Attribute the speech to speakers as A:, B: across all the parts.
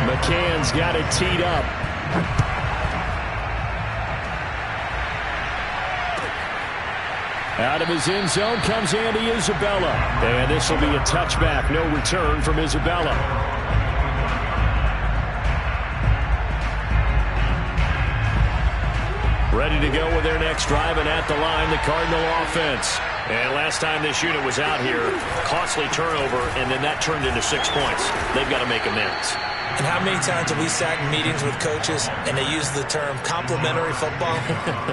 A: McCann's got it teed up. Out of his end zone comes Andy Isabella. And this will be a touchback. No return from Isabella. Ready to go with their next drive, and at the line, the Cardinal offense. And last time this unit was out here, costly turnover, and then that turned into 6 points. They've got to make amends.
B: And how many times have we sat in meetings with coaches and they use the term complementary football?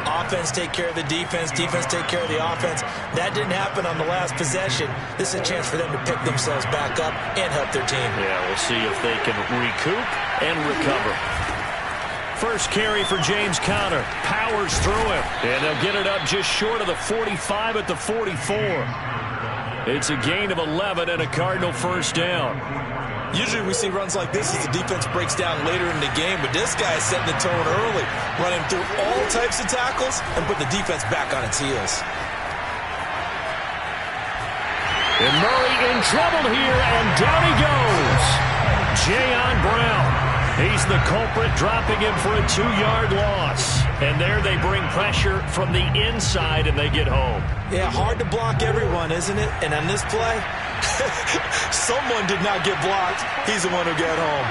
B: Offense take care of the defense, defense take care of the offense. That didn't happen on the last possession. This is a chance for them to pick themselves back up and help their team.
A: Yeah, we'll see if they can recoup and recover. First carry for James Conner. Powers through him. And they'll get it up just short of the 45 at the 44. It's a gain of 11 and a Cardinal first down.
B: Usually we see runs like this as the defense breaks down later in the game, but this guy is setting the tone early, running through all types of tackles and put the defense back on its heels.
A: And Murray in trouble here, and down he goes. Jayon Brown. He's the culprit, dropping him for a 2-yard loss. And there they bring pressure from the inside, and they get home.
B: Yeah, hard to block everyone, isn't it? And on this play, someone did not get blocked. He's the one who got home.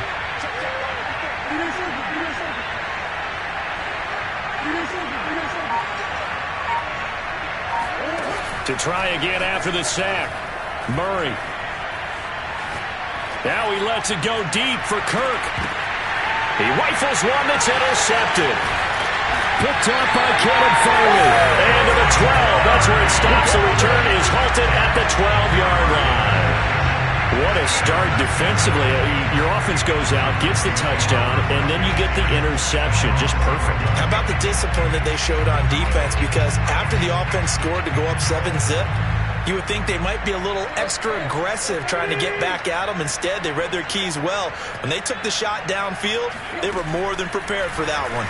A: To try again after the sack. Murray. Now he lets it go deep for Kirk. He rifles one that's intercepted. Picked up by Kevin Farley. And to the 12. That's where it stops. The return is halted at the 12-yard line. What a start defensively. Your offense goes out, gets the touchdown, and then you get the interception. Just perfect.
B: How about the discipline that they showed on defense? Because after the offense scored to go up 7-zip, you would think they might be a little extra aggressive trying to get back at them. Instead, they read their keys well. When they took the shot downfield, they were more than prepared for that one.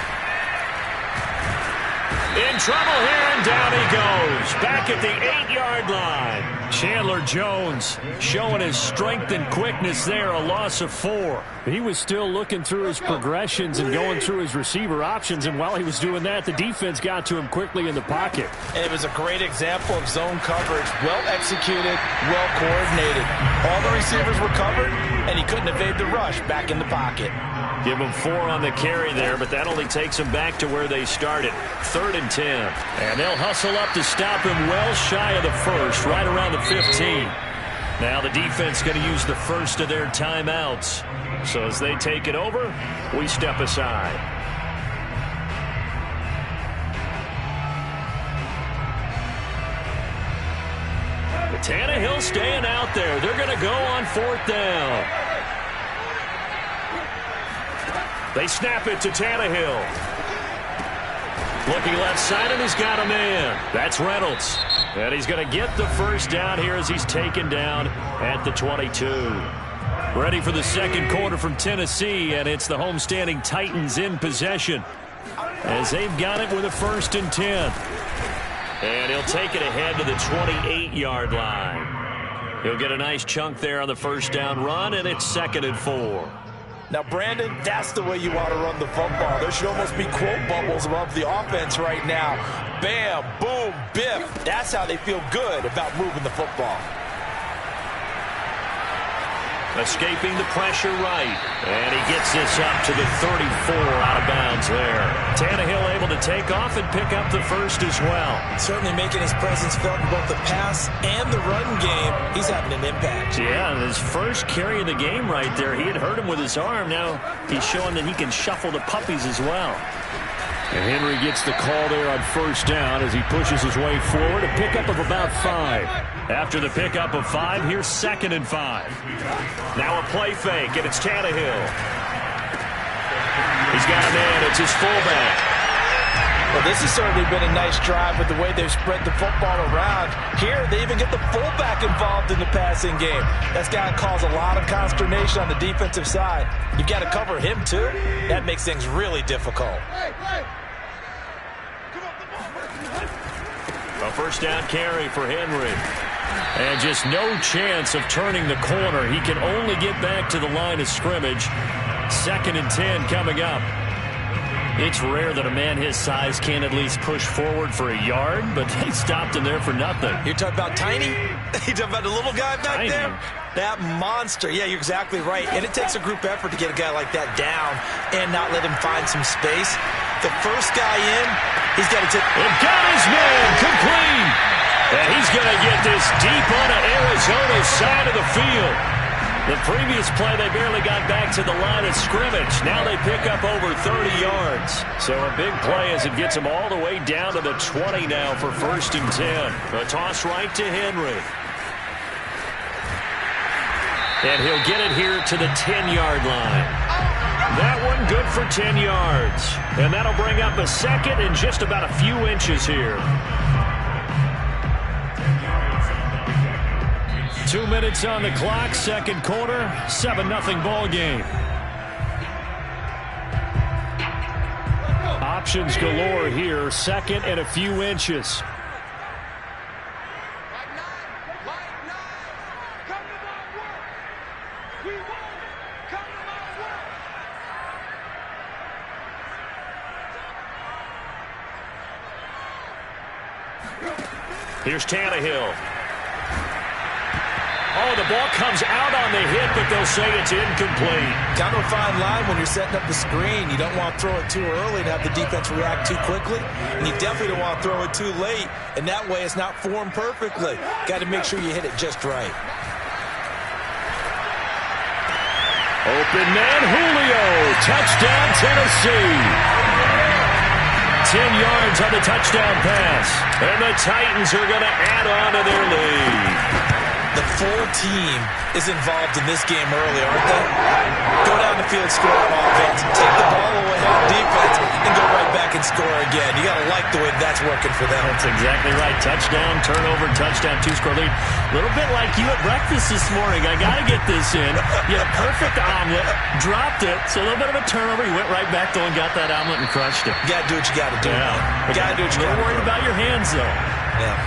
A: In trouble here, and down he goes. Back at the 8-yard line. Chandler Jones showing his strength and quickness there, a loss of 4. He was still looking through his progressions and going through his receiver options, and while he was doing that, the defense got to him quickly in the pocket.
B: And it was a great example of zone coverage. Well executed, well coordinated. All the receivers were covered, and he couldn't evade the rush back in the pocket.
A: Give them 4 on the carry there, but that only takes them back to where they started. 3rd and 10. And they'll hustle up to stop him well shy of the first, right around the 15. Now the defense going to use the first of their timeouts. So as they take it over, we step aside. Tannehill staying out there. They're going to go on 4th down. They snap it to Tannehill. Looking left side, and he's got a man. That's Reynolds. And he's going to get the first down here as he's taken down at the 22. Ready for the second quarter from Tennessee, and it's the homestanding Titans in possession as they've got it with a 1st and 10. And he'll take it ahead to the 28-yard line. He'll get a nice chunk there on the first down run, and it's 2nd and 4.
B: Now, Brandon, that's the way you want to run the football. There should almost be quote bubbles above the offense right now. Bam, boom, biff. That's how they feel good about moving the football.
A: Escaping the pressure right. And he gets this up to the 34 out of bounds there. Tannehill able to take off and pick up the first as well.
B: Certainly making his presence felt in both the pass and the run game. He's having an impact.
A: Yeah, his first carry of the game right there. He had hurt him with his arm. Now he's showing that he can shuffle the puppies as well. And Henry gets the call there on first down as he pushes his way forward. A pickup of about 5. After the pickup of 5, here's 2nd and 5. Now a play fake, and it's Tannehill. He's got a man. It's his fullback.
B: Well, this has certainly been a nice drive with the way they've spread the football around. Here, they even get the fullback involved in the passing game. That's got to cause a lot of consternation on the defensive side. You've got to cover him, too. That makes things really difficult.
A: A first down carry for Henry. And just no chance of turning the corner. He can only get back to the line of scrimmage. 2nd and 10 coming up. It's rare that a man his size can't at least push forward for a yard, but they stopped him there for nothing.
B: You're talking about tiny? You're talking about the little guy back
A: Tiny.
B: there? That monster. Yeah, you're exactly right. And it takes a group effort to get a guy like that down and not let him find some space. The first guy in, he's got to take...
A: And got his man complete. And he's going to get this deep onto Arizona's side of the field. The previous play, they barely got back to the line of scrimmage. Now they pick up over 30 yards. So a big play as it gets them all the way down to the 20 now for 1st and 10. A toss right to Henry. And he'll get it here to the 10-yard line. That one good for 10 yards. And that'll bring up a 2nd and just about a few inches here. 2 minutes on the clock, 2nd quarter, 7-0 ball game. Options galore here, 2nd and a few inches. Here's Tannehill. Oh, the ball comes out on the hit, but they'll say it's incomplete.
B: Kind of a fine line when you're setting up the screen. You don't want to throw it too early and have the defense react too quickly. And you definitely don't want to throw it too late. And that way it's not formed perfectly. Got to make sure you hit it just right.
A: Open man, Julio. Touchdown, Tennessee. 10 yards on the touchdown pass. And the Titans are going to add on to their lead.
B: The full team is involved in this game early, aren't they? Go down the field, score on offense, take the ball away on defense, and go right back and score again. You got to like the way that's working for them.
A: That's exactly right. Touchdown, turnover, touchdown, 2-score lead. A little bit like you at breakfast this morning. I got to get this in. You had a perfect omelet, dropped it, so a little bit of a turnover. You went right back, though, and got that omelet and crushed it.
B: You got to do what you got to do.
A: Yeah.
B: Got to do what you got to do.
A: Don't worry about your hands, though.
B: Yeah.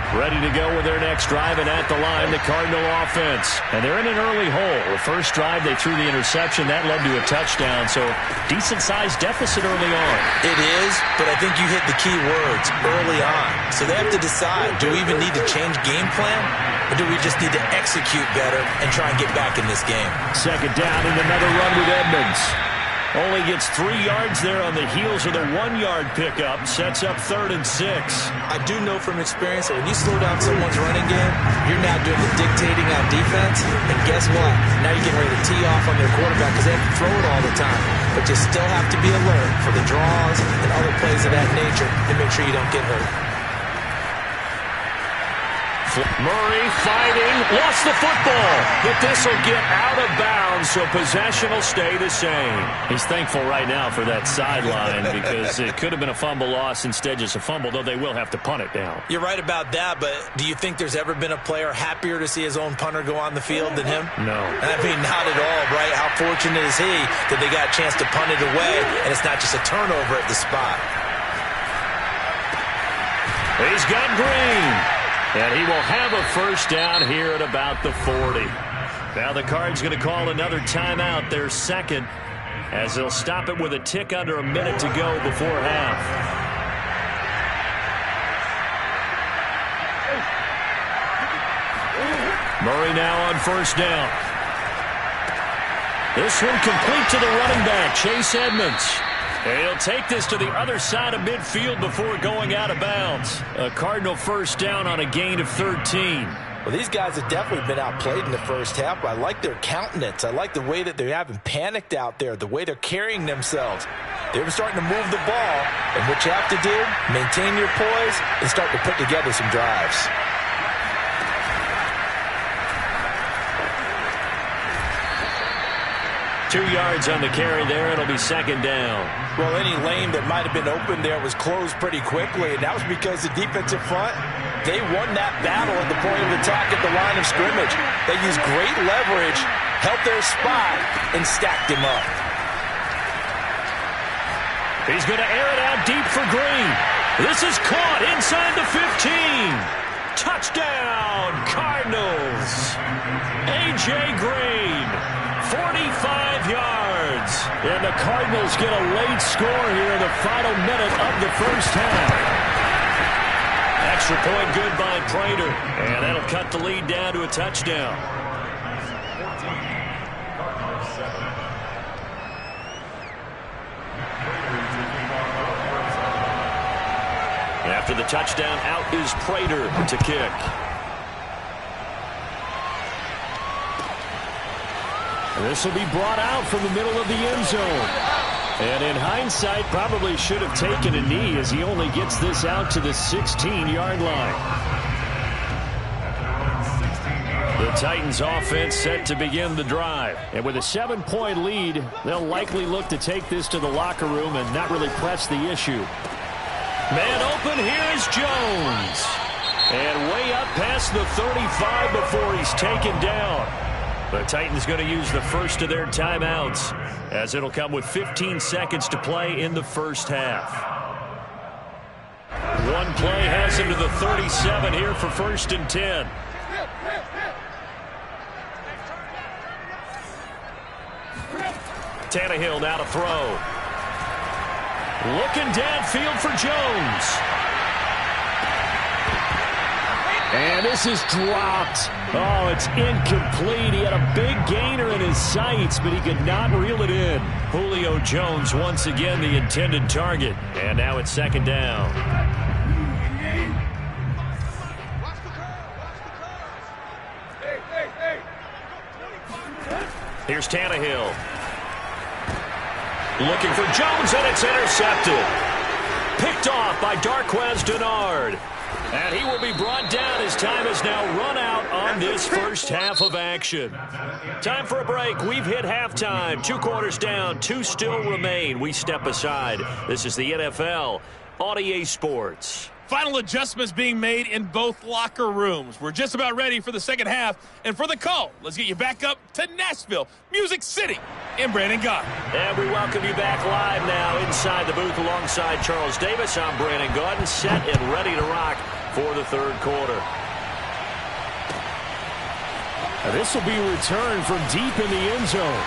A: Ready to go with their next drive, and at the line, the Cardinal offense. And they're in an early hole. The first drive, they threw the interception. That led to a touchdown, so decent-sized deficit early on.
B: It is, but I think you hit the key words, early on. So they have to decide, do we even need to change game plan, or do we just need to execute better and try and get back in this game?
A: 2nd down and another run with Edmonds. Only gets 3 yards there on the heels of the 1-yard pickup. Sets up 3rd and 6.
B: I do know from experience that when you slow down someone's running game, you're now doing the dictating on defense. And guess what? Now you're getting ready to tee off on their quarterback because they have to throw it all the time. But you still have to be alert for the draws and other plays of that nature to make sure you don't get hurt.
A: Murray fighting, lost the football, but this will get out of bounds, so possession will stay the same. He's thankful right now for that sideline because it could have been a fumble loss, instead just a fumble, though they will have to punt it down.
B: You're right about that, but do you think there's ever been a player happier to see his own punter go on the field than him?
A: No.
B: I mean, not at all, right? How fortunate is he that they got a chance to punt it away, and it's not just a turnover at the spot.
A: He's got Green. And he will have a first down here at about the 40. Now the Cards going to call another timeout, their 2nd, as they'll stop it with a tick under a minute to go before half. Murray now on 1st down. This one complete to the running back, Chase Edmonds. And he'll take this to the other side of midfield before going out of bounds. A Cardinal first down on a gain of 13.
B: Well, these guys have definitely been outplayed in the first half, but I like their countenance. I like the way that they haven't panicked out there, the way they're carrying themselves. They're starting to move the ball, and what you have to do, maintain your poise and start to put together some drives.
A: Two yards on the carry there. It'll be 2nd down.
B: Well, any lane that might have been open there was closed pretty quickly, and that was because the defensive front, they won that battle at the point of attack at the line of scrimmage. They used great leverage, held their spot, and stacked him up.
A: He's going to air it out deep for Green. This is caught inside the 15. Touchdown, Cardinals. A.J. Green, 45 yards. And the Cardinals get a late score here in the final minute of the first half. Extra point good by Prater. And that'll cut the lead down to a touchdown. After the touchdown, out is Prater to kick. This will be brought out from the middle of the end zone. And in hindsight, probably should have taken a knee as he only gets this out to the 16-yard line. The Titans offense set to begin the drive. And with a 7-point lead, they'll likely look to take this to the locker room and not really press the issue. Man open, here is Jones. And way up past the 35 before he's taken down. The Titans going to use the first of their timeouts, as it'll come with 15 seconds to play in the first half. One play has him to the 37 here for 1st and 10. Tannehill now to throw. Looking downfield for Jones. And this is dropped. Oh, it's incomplete. He had a big gainer in his sights, but he could not reel it in. Julio Jones once again the intended target. And now it's 2nd down. Here's Tannehill. Looking for Jones, and it's intercepted. Picked off by Darqueze Dennard. And he will be brought down as time has now run out on this first half of action. Time for a break. We've hit halftime. 2 quarters down. 2 still remain. We step aside. This is the NFL on EA Sports.
C: Final adjustments being made in both locker rooms. We're just about ready for the second half. And for the call, let's get you back up to Nashville, Music City, and Brandon Gaudin.
A: And we welcome you back live now inside the booth alongside Charles Davis. I'm Brandon Gaudin, set and ready to rock for the third quarter.
D: Now this will be returned from deep in the end zone.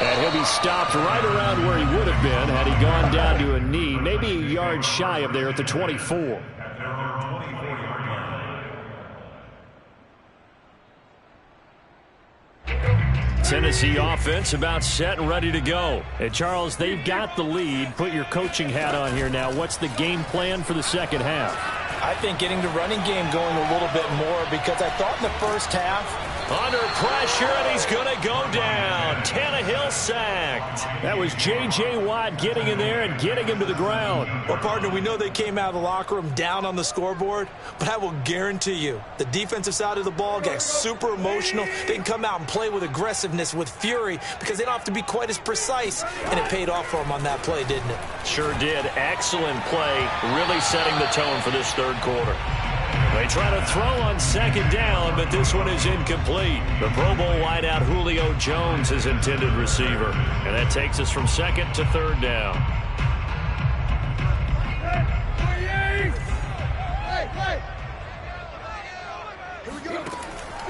D: And he'll be stopped right around where he would have been had he gone down to a knee, maybe a yard shy of there at the 24.
A: Tennessee offense about set and ready to go. And Charles, they've got the lead. Put your coaching hat on here now. What's the game plan for the second half?
B: I think getting the running game going a little bit more, because I thought in the first half,
A: under pressure, and he's going to go down. Tannehill sacked.
D: That was J.J. Watt getting in there and getting him to the ground.
B: Well, partner, we know they came out of the locker room down on the scoreboard, but I will guarantee you the defensive side of the ball got super emotional. They can come out and play with aggressiveness, with fury, because they don't have to be quite as precise, and it paid off for them on that play, didn't it?
A: Sure did. Excellent play, really setting the tone for this third quarter. They try to throw on 2nd down, but this one is incomplete. The Pro Bowl wideout Julio Jones is intended receiver. And that takes us from 2nd to 3rd down.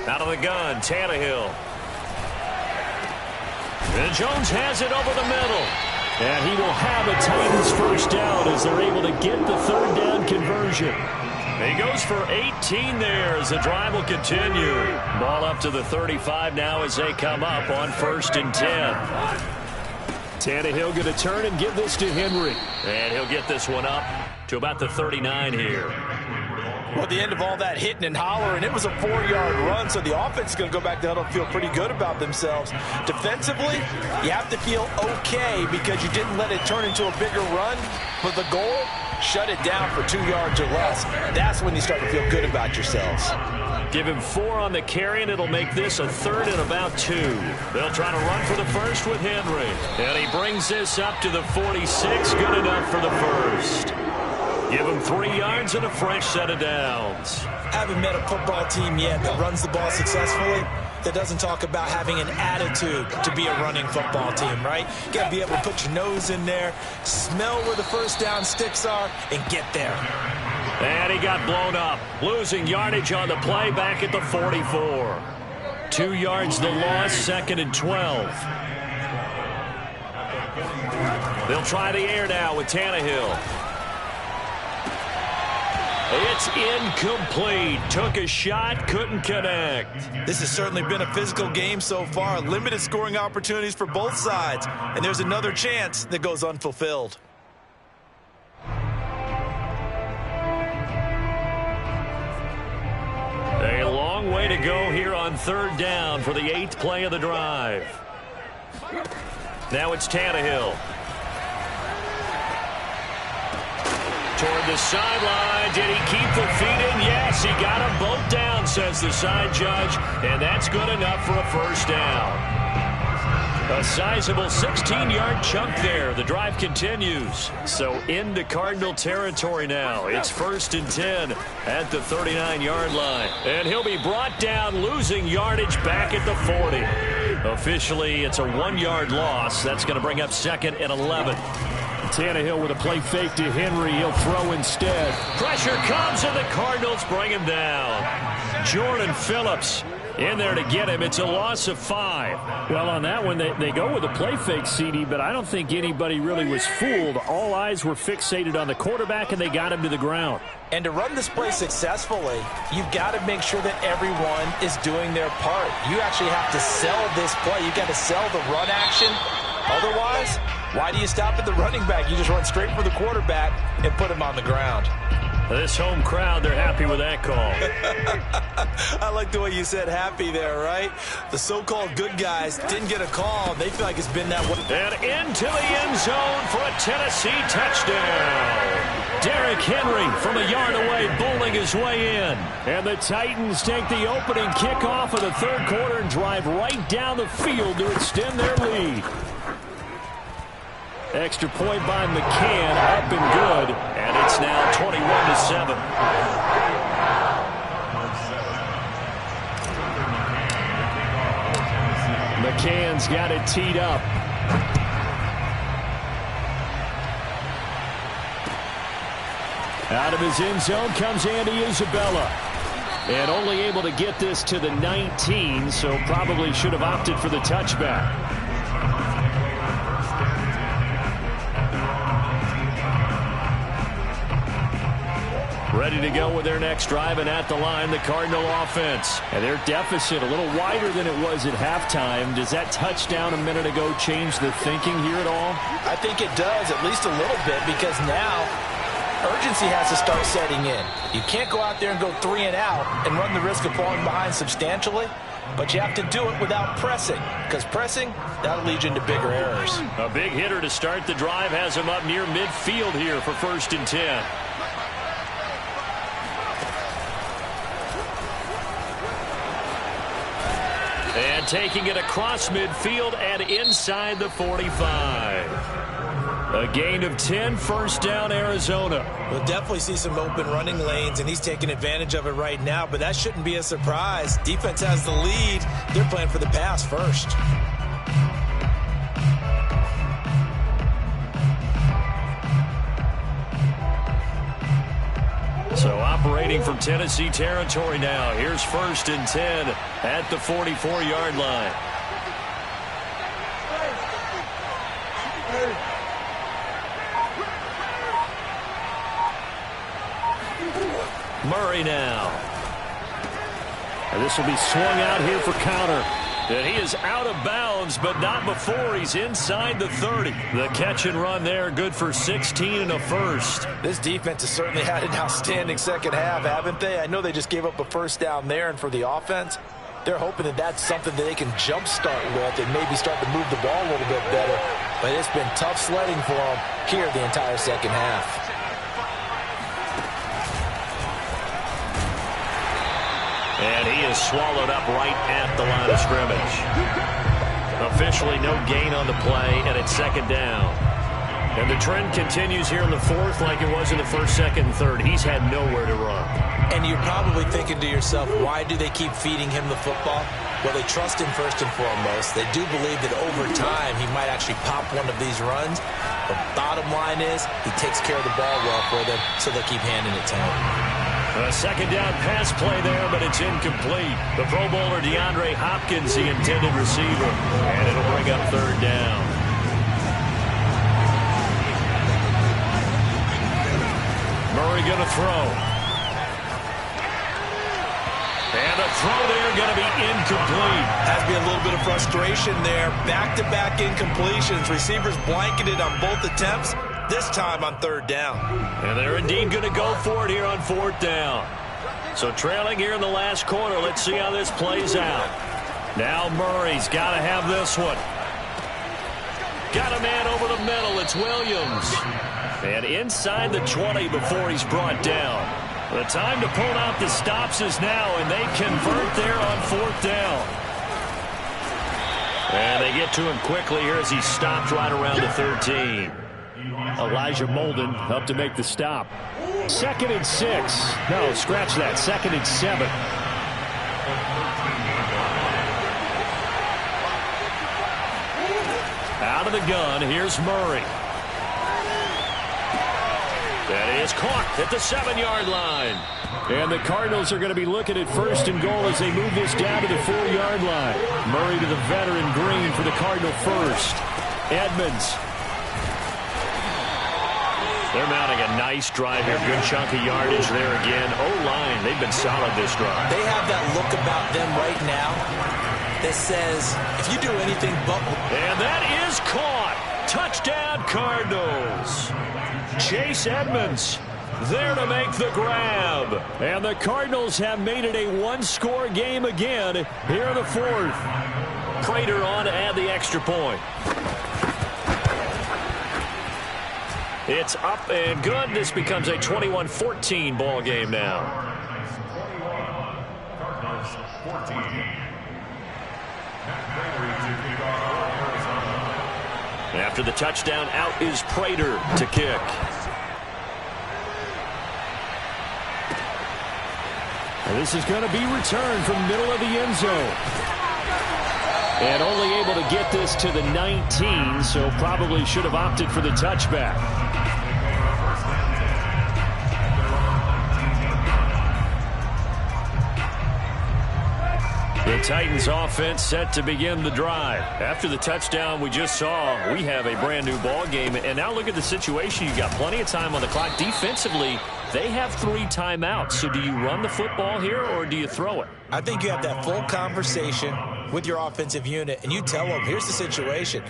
A: Out of the gun, Tannehill. And Jones has it over the middle.
D: And he will have a Titans first down as they're able to get the 3rd down conversion.
A: He goes for 18 there as the drive will continue. Ball up to the 35 now as they come up on 1st and 10.
D: Tannehill going to turn and give this to Henry.
A: And he'll get this one up to about the 39 here.
B: Well, at the end of all that hitting and hollering, it was a 4-yard run, so the offense is going to go back to huddle and feel pretty good about themselves. Defensively, you have to feel okay because you didn't let it turn into a bigger run, but the goal, shut it down for 2 yards or less. That's when you start to feel good about yourselves.
A: Give him 4 on the carry, and it'll make this a 3rd and about 2. They'll try to run for the first with Henry. And he brings this up to the 46. Good enough for the first. Give him 3 yards and a fresh set of downs.
B: I haven't met a football team yet that runs the ball successfully that doesn't talk about having an attitude to be a running football team, right? You got to be able to put your nose in there, smell where the first down sticks are, and get there.
A: And he got blown up, losing yardage on the play back at the 44. 2 yards the loss, 2nd and 12. They'll try the air now with Tannehill. It's incomplete. Took a shot, couldn't connect.
B: This has certainly been a physical game so far. Limited scoring opportunities for both sides. And there's another chance that goes unfulfilled.
A: A long way to go here on 3rd down for the 8th play of the drive. Now it's Tannehill. Toward the sideline. Did he keep the feet in? Yes, he got them both down, says the side judge. And that's good enough for a 1st down. A sizable 16-yard chunk there. The drive continues. So into Cardinal territory now. It's 1st and 10 at the 39-yard line. And he'll be brought down, losing yardage back at the 40. Officially, it's a 1-yard loss. That's going to bring up 2nd and 11.
D: Tannehill with a play fake to Henry. He'll throw instead.
A: Pressure comes, and the Cardinals bring him down. Jordan Phillips in there to get him. It's a loss of 5.
D: Well, on that one, they go with a play fake, CD, but I don't think anybody really was fooled. All eyes were fixated on the quarterback, and they got him to the ground.
B: And to run this play successfully, you've got to make sure that everyone is doing their part. You actually have to sell this play. You've got to sell the run action. Otherwise, why do you stop at the running back? You just run straight for the quarterback and put him on the ground.
A: This home crowd, they're happy with that call.
B: I like the way you said happy there, right? The so-called good guys didn't get a call. They feel like it's been that way.
A: And into the end zone for a Tennessee touchdown. Derrick Henry from a yard away, bowling his way in.
D: And the Titans take the opening kickoff of the 3rd quarter and drive right down the field to extend their lead. Extra point by McCann, up and good.
A: And it's now 21-7.
D: McCann's got it teed up. Out of his end zone comes Andy Isabella. And only able to get this to the 19, so probably should have opted for the touchback.
A: Ready to go with their next drive, and at the line, the Cardinal offense.
D: And their deficit a little wider than it was at halftime. Does that touchdown a minute ago change the thinking here at all?
B: I think it does, at least a little bit, because now urgency has to start setting in. You can't go out there and go 3 and out and run the risk of falling behind substantially, but you have to do it without pressing, because pressing, that'll lead you into bigger errors.
A: A big hitter to start the drive has him up near midfield here for 1st and 10. And taking it across midfield and inside the 45. A gain of 10, 1st down, Arizona.
B: We'll definitely see some open running lanes, and he's taking advantage of it right now, but that shouldn't be a surprise. Defense has the lead. They're playing for the pass first.
A: So operating from Tennessee territory now. Here's 1st and 10 at the 44-yard line. Murray now.
D: And this will be swung out here for counter.
A: And he is out of bounds, but not before he's inside the 30. The catch and run there, good for 16 and a 1st.
B: This defense has certainly had an outstanding second half, haven't they? I know they just gave up a 1st down there, and for the offense, they're hoping that that's something that they can jumpstart with and maybe start to move the ball a little bit better. But it's been tough sledding for them here the entire second half.
A: And he is swallowed up right at the line of scrimmage. Officially no gain on the play, and it's 2nd down. And the trend continues here in the fourth like it was in the first, second, and third. He's had nowhere to run.
B: And you're probably thinking to yourself, why do they keep feeding him the football? Well, they trust him first and foremost. They do believe that over time he might actually pop one of these runs. The bottom line is he takes care of the ball well for them, so they'll keep handing it to him.
A: A second down pass play there, but it's incomplete. The Pro Bowler DeAndre Hopkins, the intended receiver, and it'll bring up third down. Murray going to throw. And the throw there going to be incomplete.
B: Has to be a little bit of frustration there. Back-to-back incompletions. Receivers blanketed on both attempts, this time on third down.
A: And they're indeed going to go for it here on fourth down. So trailing here in the last quarter. Let's see how this plays out. Now Murray's got to have this one. Got a man over the middle. It's Williams. And inside the 20 before he's brought down. The time to pull out the stops is now, and they convert there on fourth down. And they get to him quickly here as he stopped right around the 13.
D: Elijah Molden up to make the stop. 2nd and 6. No, scratch that. 2nd and 7.
A: Out of the gun, here's Murray. That is caught at the 7-yard line.
D: And the Cardinals are going to be looking at 1st and goal as they move this down to the 4-yard line. Murray to the veteran Green for the Cardinal first. Edmonds.
A: They're mounting a nice drive here. Good chunk of yardage there again. O-line, they've been solid this drive.
B: They have that look about them right now that says, if you do anything but...
A: And that is caught. Touchdown, Cardinals. Chase Edmonds there to make the grab.
D: And the Cardinals have made it a one-score game again here in the fourth.
A: Prater on to add the extra point. It's up and good. This becomes a 21-14 ball game now. After the touchdown, out is Prater to kick.
D: And this is going to be returned from middle of the end zone. And only able to get this to the 19, so probably should have opted for the touchback.
A: The Titans offense set to begin the drive. After the touchdown we just saw, we have a brand new ball game. And now look at the situation. You've got plenty of time on the clock. Defensively, they have 3 timeouts. So do you run the football here or do you throw it?
B: I think you have that full conversation with your offensive unit, and you tell them, here's the situation.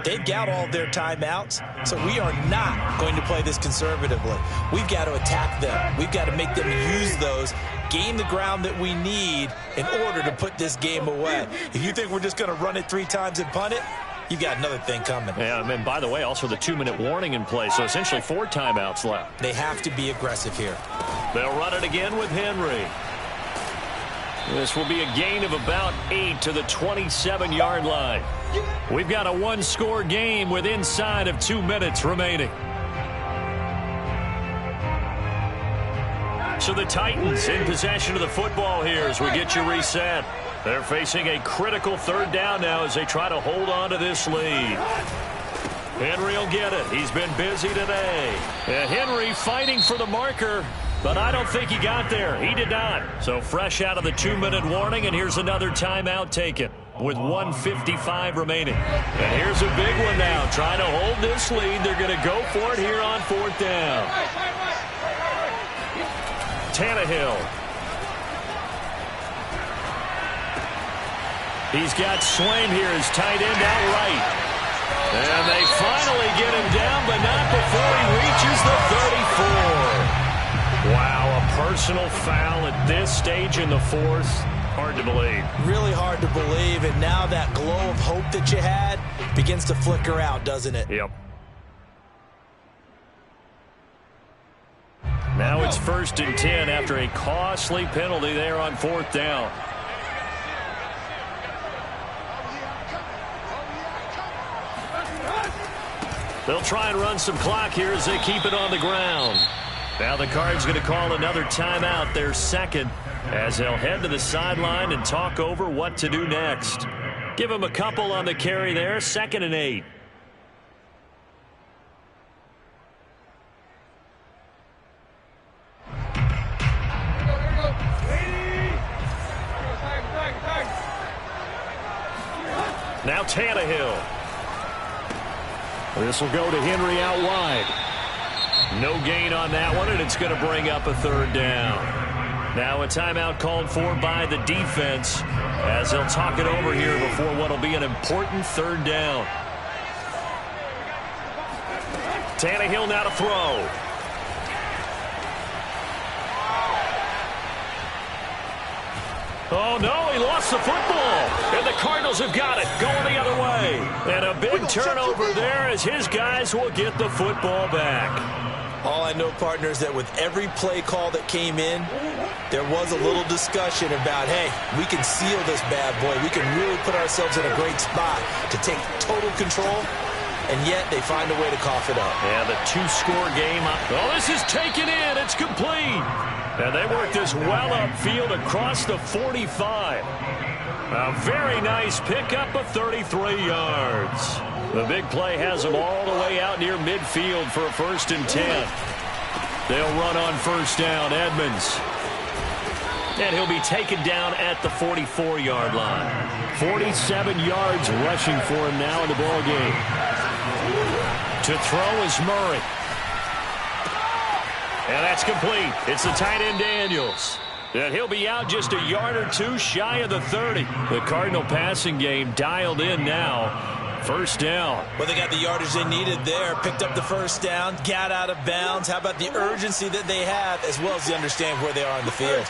B: They've got all their timeouts, so we are not going to play this conservatively. We've got to attack them. We've got to make them use those, gain the ground that we need in order to put this game away. If you think we're just going to run it 3 times and punt it, you've got another thing coming.
A: Yeah, and by the way, also the 2-minute warning in place, so essentially 4 timeouts left.
B: They have to be aggressive here.
A: They'll run it again with Henry. This will be a gain of about 8 to the 27-yard line. We've got a one-score game with inside of 2 minutes remaining. So the Titans in possession of the football here as we get you reset. They're facing a critical 3rd down now as they try to hold on to this lead. Henry will get it. He's been busy today. And Henry fighting for the marker, but I don't think he got there. He did not. So fresh out of the 2-minute warning, and here's another timeout taken with 1:55 remaining. And here's a big one now. Trying to hold this lead. They're going to go for it here on 4th down. Tannehill. He's got Swaim here as tight end out right. And they finally get him down, but not before he reaches the 34. Wow, a personal foul at this stage in the 4th. Hard to believe.
B: Really hard to believe, and now that glow of hope that you had begins to flicker out, doesn't it?
A: Yep. Now it's 1st and 10 after a costly penalty there on 4th down. They'll try and run some clock here as they keep it on the ground. Now the Cards going to call another timeout, their second, as they'll head to the sideline and talk over what to do next. Give them a couple on the carry there, 2nd and 8. Now Tannehill. This will go to Henry out wide. No gain on that one, and it's going to bring up a 3rd down. Now a timeout called for by the defense as they'll talk it over here before what will be an important 3rd down. Tannehill now to throw. Oh, no, he lost the football. And the Cardinals have got it, going the other way. And a big turnover there as his guys will get the football back.
B: All I know, partner, is that with every play call that came in, there was a little discussion about, hey, we can seal this bad boy. We can really put ourselves in a great spot to take total control, and yet they find a way to cough it up.
A: Yeah, the 2-score game. Oh, this is taken in. It's complete. And they work this well upfield across the 45. A very nice pickup of 33 yards. The big play has them all the way out near midfield for a 1st and 10. They'll run on 1st down, Edmonds. And he'll be taken down at the 44-yard line. 47 yards rushing for him now in the ball game. To throw is Murray. And that's complete. It's the tight end Daniels. And he'll be out just a yard or two shy of the 30. The Cardinal passing game dialed in now. 1st down.
B: Well, they got the yardage they needed there. Picked up the 1st down. Got out of bounds. How about the urgency that they have as well as the understanding where they are on the field?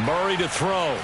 A: Murray to throw.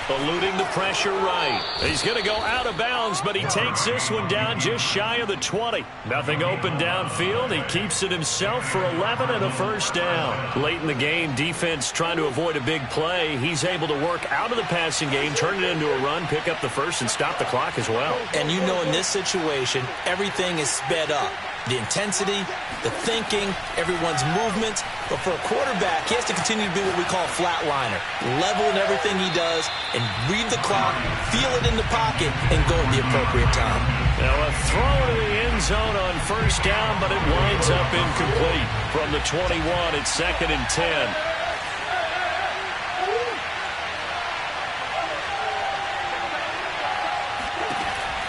A: Eluding the pressure right. He's going to go out of bounds, but he takes this one down just shy of the 20. Nothing open downfield. He keeps it himself for 11 and a 1st down. Late in the game, defense trying to avoid a big play. He's able to work out of the passing game, turn it into a run, pick up the 1st, and stop the clock as well.
B: And you know in this situation, everything is sped up. The intensity, the thinking, everyone's movement. But for a quarterback, he has to continue to be what we call a flatliner. Level in everything he does and read the clock, feel it in the pocket, and go at the appropriate time.
A: Now a throw to the end zone on 1st down, but it winds up incomplete. From the 21, it's 2nd and 10.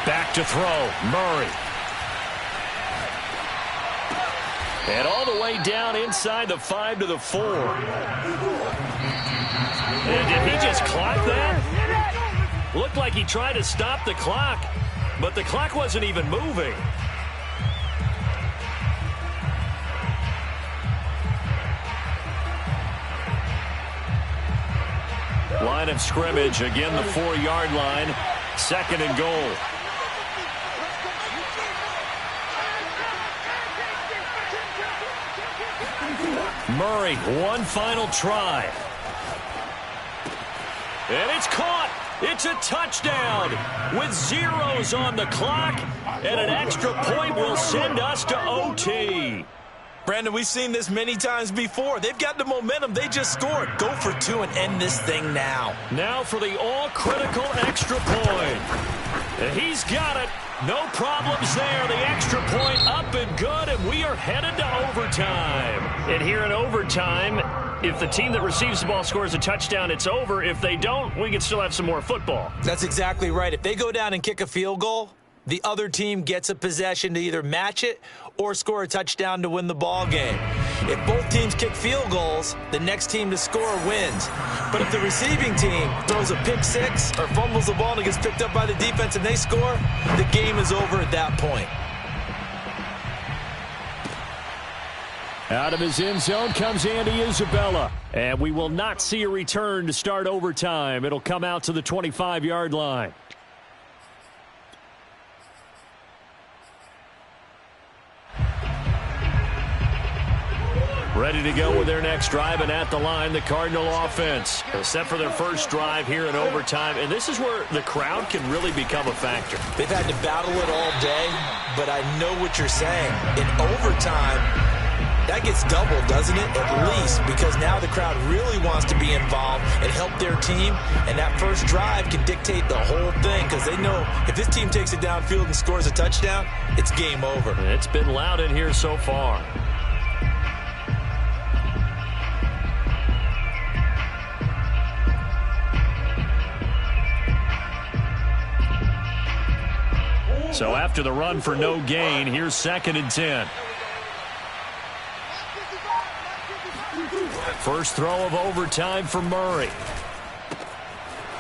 A: Back to throw, Murray. And all the way down inside the 5 to the 4. And did he just clock that? Looked like he tried to stop the clock, but the clock wasn't even moving. Line of scrimmage, again the 4-yard line, 2nd and goal. Murray, one final try. And it's caught. It's a touchdown with zeros on the clock. And an extra point will send us to OT.
B: Brandon, we've seen this many times before. They've got the momentum. They just scored. Go for 2 and end this thing now.
A: Now for the all-critical extra point. And he's got it. No problems there. The extra point up and good, and we are headed to overtime. And here in overtime, if the team that receives the ball scores a touchdown, it's over. If they don't, we can still have some more football.
B: That's exactly right. If they go down and kick a field goal, the other team gets a possession to either match it or score a touchdown to win the ball game. If both teams kick field goals, the next team to score wins. But if the receiving team throws a pick six or fumbles the ball and it gets picked up by the defense and they score, the game is over at that point.
D: Out of his end zone comes Andy Isabella. And we will not see a return to start overtime. It'll come out to the 25-yard line.
A: Ready to go with their next drive, and at the line, the Cardinal offense. Set for their first drive here in overtime, and this is where the crowd can really become a factor.
B: They've had to battle it all day, but I know what you're saying. In overtime, that gets doubled, doesn't it? At least, because now the crowd really wants to be involved and help their team, and that first drive can dictate the whole thing because they know if this team takes it downfield and scores a touchdown, it's game over.
A: It's been loud in here so far. So after the run for no gain, here's 2nd and 10. First throw of overtime for Murray.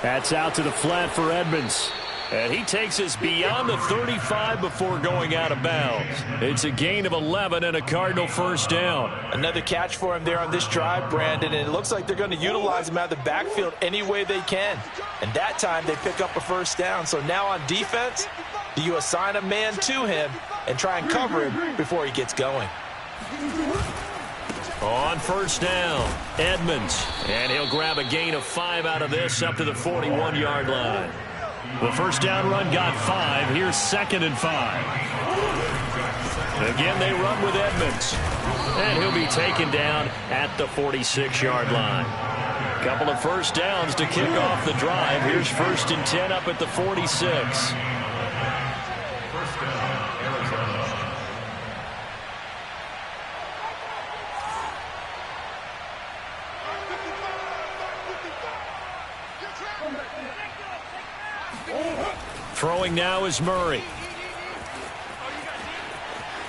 A: That's out to the flat for Edmonds. And he takes us beyond the 35 before going out of bounds. It's a gain of 11 and a Cardinal first down.
B: Another catch for him there on this drive, Brandon, and it looks like they're going to utilize him out of the backfield any way they can. And that time they pick up a first down. So now on defense, do you assign a man to him and try and cover him before he gets going?
A: On first down, Edmonds. And he'll grab a gain of 5 out of this up to the 41-yard line. The first down run got 5. Here's 2nd and 5. Again, they run with Edmonds. And he'll be taken down at the 46-yard line. Couple of first downs to kick off the drive. Here's 1st and 10 up at the 46. Throwing now is Murray.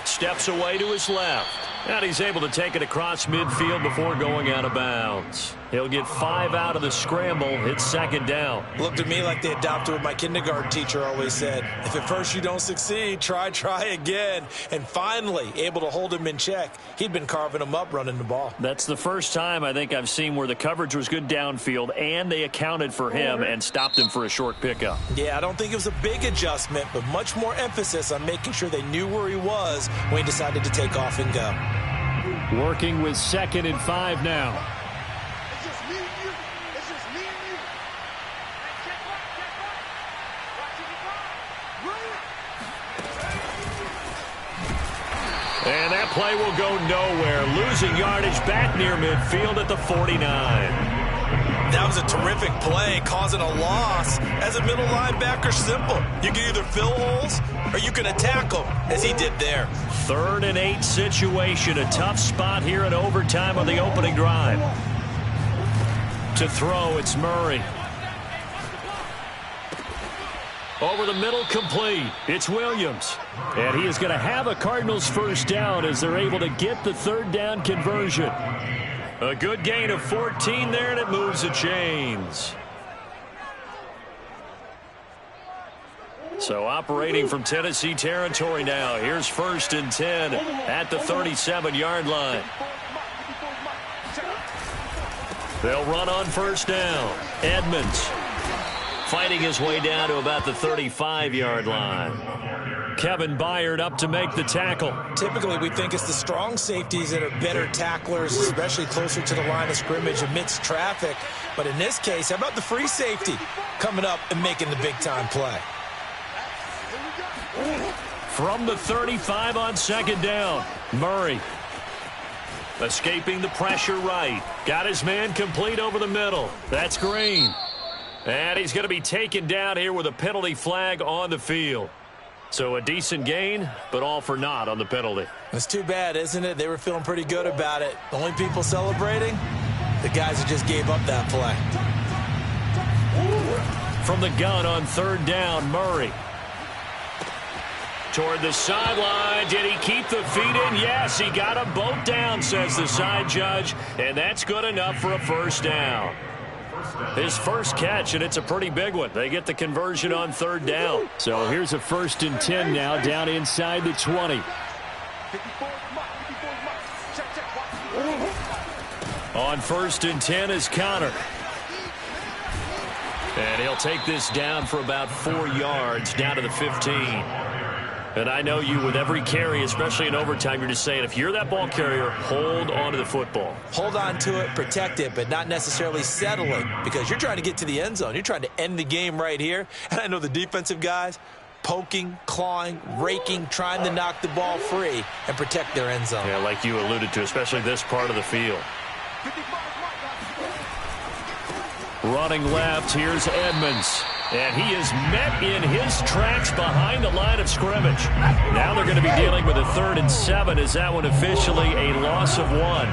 A: Steps away to his left. And he's able to take it across midfield before going out of bounds. He'll get 5 out of the scramble. It's 2nd down.
B: Looked to me like they adopted what my kindergarten teacher always said. If at first you don't succeed, try again. And finally, able to hold him in check. He'd been carving him up running the ball.
A: That's the first time I think I've seen where the coverage was good downfield and they accounted for him and stopped him for a short pickup.
B: Yeah, I don't think it was a big adjustment, but much more emphasis on making sure they knew where he was when he decided to take off and go.
A: Working with 2nd and 5 now. And that play will go nowhere. Losing yardage back near midfield at the 49.
B: That was a terrific play, causing a loss. As a middle linebacker, simple. You can either fill holes or you can attack them, as he did there.
A: 3rd and 8 situation. A tough spot here in overtime on the opening drive. To throw, it's Murray. Over the middle, complete. It's Williams. And he is going to have a Cardinals first down as they're able to get the 3rd down conversion. A good gain of 14 there, and it moves the chains. So operating from Tennessee territory now. Here's 1st and 10 at the 37-yard line. They'll run on first down. Edmonds fighting his way down to about the 35-yard line. Kevin Byard up to make the tackle.
B: Typically, we think it's the strong safeties that are better tacklers, especially closer to the line of scrimmage amidst traffic. But in this case, how about the free safety coming up and making the big-time play?
A: From the 35 on 2nd down, Murray escaping the pressure right. Got his man complete over the middle. That's Green. And he's going to be taken down here with a penalty flag on the field. So a decent gain, but all for naught on the penalty.
B: It's too bad, isn't it? They were feeling pretty good about it. The only people celebrating, the guys who just gave up that play.
A: From the gun on 3rd down, Murray. Toward the sideline. Did he keep the feet in? Yes, he got them both down, says the side judge. And that's good enough for a first down. His first catch, and it's a pretty big one. They get the conversion on 3rd down. So here's a 1st and 10 now down inside the 20. On 1st and 10 is Connor. And he'll take this down for about 4 yards down to the 15. And I know you, with every carry, especially in overtime, you're just saying, if you're that ball carrier, hold on to the football.
B: Hold on to it, protect it, but not necessarily settle it, because you're trying to get to the end zone. You're trying to end the game right here. And I know the defensive guys poking, clawing, raking, trying to knock the ball free and protect their end zone.
A: Yeah, like you alluded to, especially this part of the field. Running left, here's Edmonds. And he is met in his tracks behind the line of scrimmage. Now they're going to be dealing with a 3rd and 7. Is that one officially a loss of 1?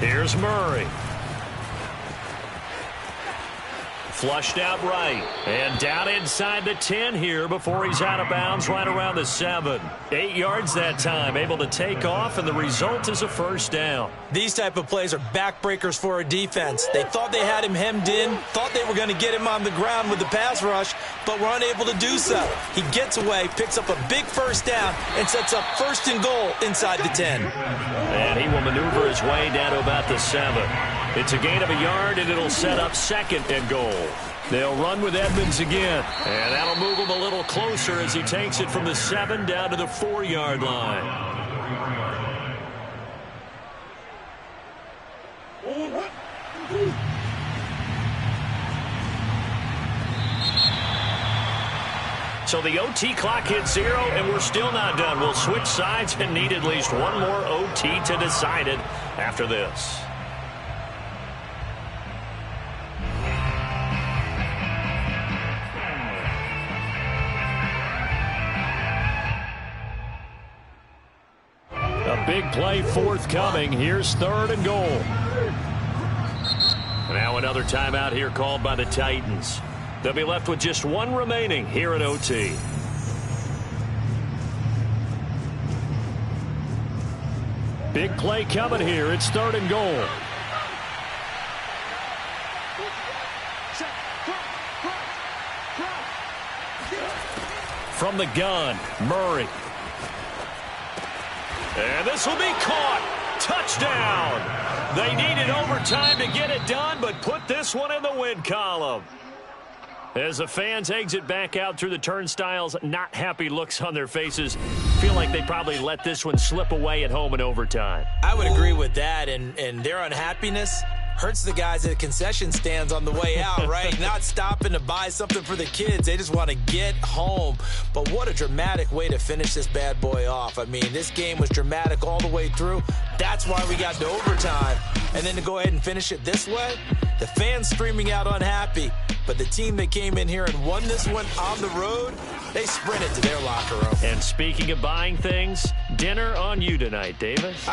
A: Here's Murray. Flushed out right. And down inside the 10 here before he's out of bounds right around the 7. 8 yards that time, able to take off, and the result is a 1st down.
B: These type of plays are backbreakers for a defense. They thought they had him hemmed in, thought they were going to get him on the ground with the pass rush, but were unable to do so. He gets away, picks up a big 1st down, and sets up 1st and goal inside the 10.
A: And he will maneuver his way down to about the 7. It's a gain of a yard, and it'll set up 2nd and goal. They'll run with Edmonds again, and that'll move him a little closer as he takes it from the 7 down to the 4-yard line. So the OT clock hits 0, and we're still not done. We'll switch sides and need at least one more OT to decide it after this. A big play forthcoming. Here's 3rd and goal. Now another timeout here called by the Titans. They'll be left with just 1 remaining here at OT. Big play coming here. It's 3rd and goal. From the gun, Murray. And this will be caught. Touchdown. They needed overtime to get it done, but put this one in the win column. As the fans exit back out through the turnstiles, not happy looks on their faces. Feel like they probably let this one slip away at home in overtime.
B: I would agree with that, and their unhappiness hurts the guys at concession stands on the way out, right? Not stopping to buy something for the kids. They just want to get home. But what a dramatic way to finish this bad boy off. I mean, this game was dramatic all the way through. That's why we got to overtime. And then to go ahead and finish it this way, the fans streaming out unhappy. But the team that came in here and won this one on the road, they sprinted to their locker room.
A: And speaking of buying things, dinner on you tonight, Davis.